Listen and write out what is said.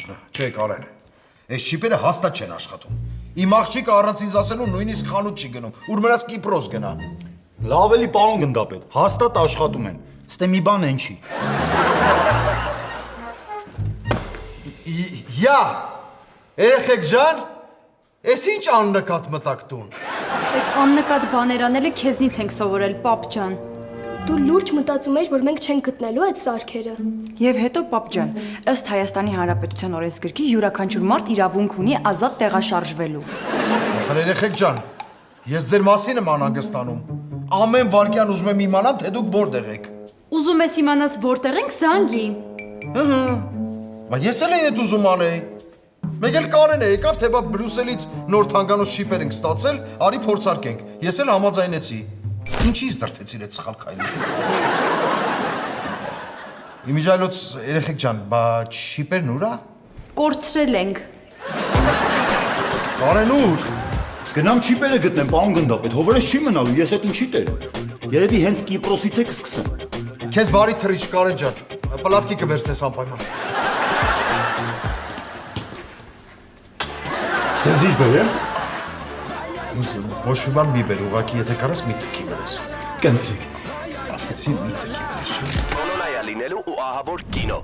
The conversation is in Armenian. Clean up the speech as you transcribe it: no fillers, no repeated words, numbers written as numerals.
Չէ, Կարեն, այս չիպերը հաստատ չեն աշխատում։ Իմ աղջիկը առանց ինձ ասելու նույնիսկ խանութ չի գնում, ուր մնաց Կիպրոս գնա։ Լավ էլի պարոն գնդապետ, հաստատ աշխատում են, ստե մի բան են չի։ Յա, երեխեք ջան, ես ինչ աննկատ մտակ տուն։ Այդ աննկատ բաներ անելը քեզնից ենք սովորել, պապ ջան։ Դու լուրջ մտածում ես, որ մենք չենք գտնելու այդ սարքերը։ Եվ հետո պապ ջան, ըստ Հայաստանի Հանրապետության օրենսգրքի յուրաքանչյուր մարդ իրավունք ունի ազատ տեղաշարժվելու։ Ախր երեխեք ջան, ես ձեր մասին եմ անհանգստանում։ Ամեն վարքյան ուզում եմ իմանամ, թե դուք որտեղ եք։ Ուզում ես իմանաս որտեղ ենք, զանգի։ Բայց ես էլ այդ ուզում անեի։ Մեկ էլ Կարեն է եկավ, թե բա Բրյուսելից նոր թանգանոց շիպեր ենք ստացել, արի փորձարկենք։ Ես էլ համաձայնեցի։ Ինչի՞ց դրթեցիր այդ սխալ քայլը։ Իմիջայլոց երեխեք ջան, բա շիպերն ուր է։ Կորցրել ենք։ Կարեն ուր։ Գնամ չիպերը գտնեմ, պարոն գնդապետ, հովերես չի մնալու, ես այդ ինչի տեր։ Երևի հենց Կիպրոսից եք սկսեմ։ Քեզ բարի թռիչ Կարեն ջան, պլավկի կվերցնես անպայման։ Ձեզ ինչ բերեմ։ Ինձ ոչ մի բան մի բեր, ուղղակի եթե կարաս մի թքի բերես։ Կներեք։ Ասեցի մի թքի բերես, չէ՞։ Բոլոնայա լինելու ու ահավոր կինո։